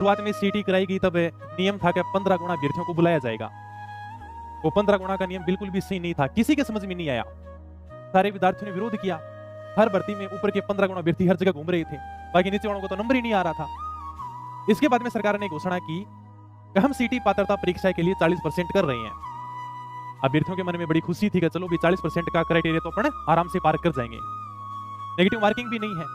शुरुआत में सीटी कराई गई तब नियम था कि 15 गुना अभ्यर्थियों को बुलाया जाएगा। वो 15 गुना का नियम बिल्कुल भी सही नहीं था, किसी के समझ में नहीं आया। सारे विद्यार्थियों ने विरोध किया। हर भर्ती में ऊपर के 15 गुना अभ्यर्थी हर जगह घूम रहे थे, बाकी नीचे वालों को तो नंबर ही नहीं आ रहा था। इसके बाद में सरकार ने घोषणा की कि हम सीटी पात्रता परीक्षा के लिए 40% कर रहे हैं। अभ्यर्थियों के मन में बड़ी खुशी थी कि चलो भी 40% का क्राइटेरिया तो अपन आराम से पार कर जाएंगे, नेगेटिव मार्किंग भी नहीं है।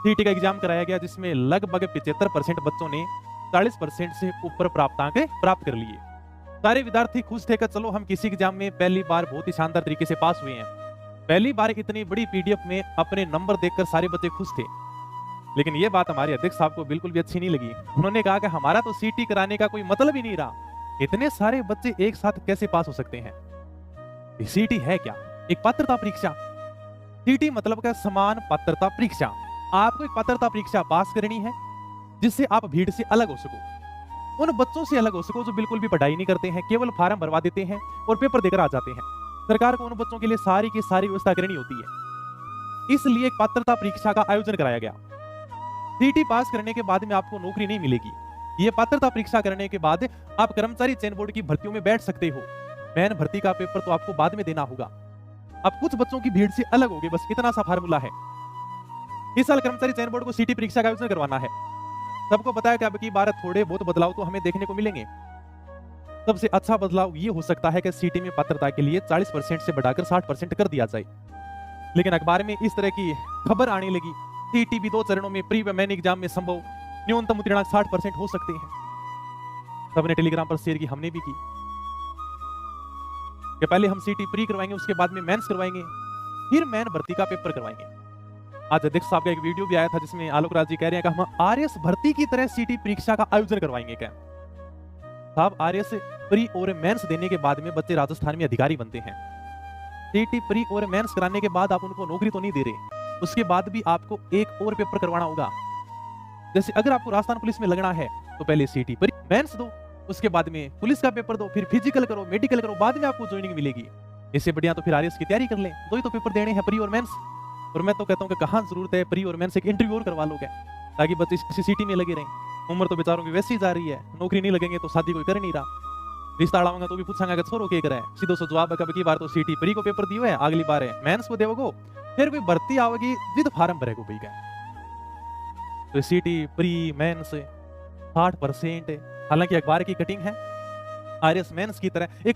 सीटी का एग्जाम कराया गया जिसमें लगभग 75% बच्चों ने 40% से ऊपर प्राप्तांक प्राप्त कर लिए। सारे विद्यार्थी खुश थे कि चलो हम किसी एग्जाम में पहली बार बहुत ही शानदार तरीके से पास हुए हैं। पहली बार इतनी बड़ी पीडीएफ में अपने नंबर देखकर सारे बच्चे खुश थे। लेकिन यह बात हमारे अध्यक्ष साहब को बिल्कुल भी अच्छी नहीं लगी। उन्होंने कहा कि हमारा तो सीटी कराने का कोई मतलब ही नहीं रहा, इतने सारे बच्चे एक साथ कैसे पास हो सकते हैं। सीटी है क्या? एक पात्रता परीक्षा। सीटी मतलब का समान पात्रता परीक्षा। आपको एक पात्रता परीक्षा पास करनी है जिससे आप भीड़ से अलग हो सको, उन बच्चों से अलग हो सको जो बिल्कुल भी पढ़ाई नहीं करते हैं, केवल फार्म भरवा देते हैं और पेपर देकर आ जाते हैं। सरकार को उन बच्चों के लिए सारी की सारी व्यवस्था करनी होती है, इसलिए एक पात्रता परीक्षा का आयोजन कराया गया। सीटी पास करने के बाद में आपको नौकरी नहीं मिलेगी। ये पात्रता परीक्षा करने के बाद आप कर्मचारी चयन बोर्ड की भर्तियों में बैठ सकते हो। मेन भर्ती का पेपर तो आपको बाद में देना होगा। आप कुछ बच्चों की भीड़ से अलग होगे, बस इतना सा फार्मूला है। इस साल कर्मचारी चयन बोर्ड को सीटी परीक्षा का आयोजन करवाना है। सबको पता है कि अब की बार थोड़े बहुत बदलाव तो हमें देखने को मिलेंगे। सबसे अच्छा बदलाव ये हो सकता है कि सीटी में पात्रता के लिए 40% से बढ़ाकर 60% कर दिया जाए। लेकिन अखबार में इस तरह की खबर आने लगी, सीटी भी 2 चरणों में प्री व मेन एग्जाम में संभव, न्यूनतम उत्तीर्णांक 60% हो सकते हैं। सबने टेलीग्राम पर शेयर की, हमने भी की कि पहले हम सीटी प्री करवाएंगे, उसके बाद में मेंस करवाएंगे, फिर मेन भर्ती का पेपर करवाएंगे। आज अध्यक्ष साहब का एक वीडियो भी आया था जिसमें आलोक राज जी कह रहे हैं कि हम आरएस भर्ती की तरह सीटी परीक्षा का आयोजन करवाएंगे। क्या साहब, आरएस प्री और मेंस देने के बाद में बच्चे राजस्थान में अधिकारी बनते हैं। सीटी प्री और मेंस कराने के बाद आप उनको नौकरी तो नहीं दे रहे, उसके बाद भी आपको एक और पेपर करवाना होगा। जैसे अगर आपको राजस्थान पुलिस में लगना है तो पहले सीटी प्री मेंस दो, उसके बाद में पुलिस का पेपर दो, फिर फिजिकल करो, मेडिकल करो, बाद में आपको ज्वाइनिंग मिलेगी। इससे बढ़िया तो फिर आरएस की तैयारी कर लें, दो ही तो पेपर देने हैं, प्री और मेंस। और मैं तो कहता हूँ कि कहाँ जरूरत है प्री और मेंस, एक इंटरव्यू और करवा लो क्या, ताकि बच्चे इसी सीटी में लगे रहें। उम्र तो बेचारों की वैसे ही जा रही है, नौकरी नहीं लगेंगे तो शादी कोई कर नहीं रहा। रिश्ता अड़ाऊंगा तो भी पूछांगा कि छोरो क्या करे, सीधो सो जवाब है कब की बार तो सीटी प्री को पेपर दियो है, अगली बार है मेंस को देवोगो, फिर कोई भर्ती आओगी विद फार्म भरेगो भाई का। तो सीटी प्री मेंस 60%, हालांकि अखबार की कटिंग है, आरएस मेंस की तरह एक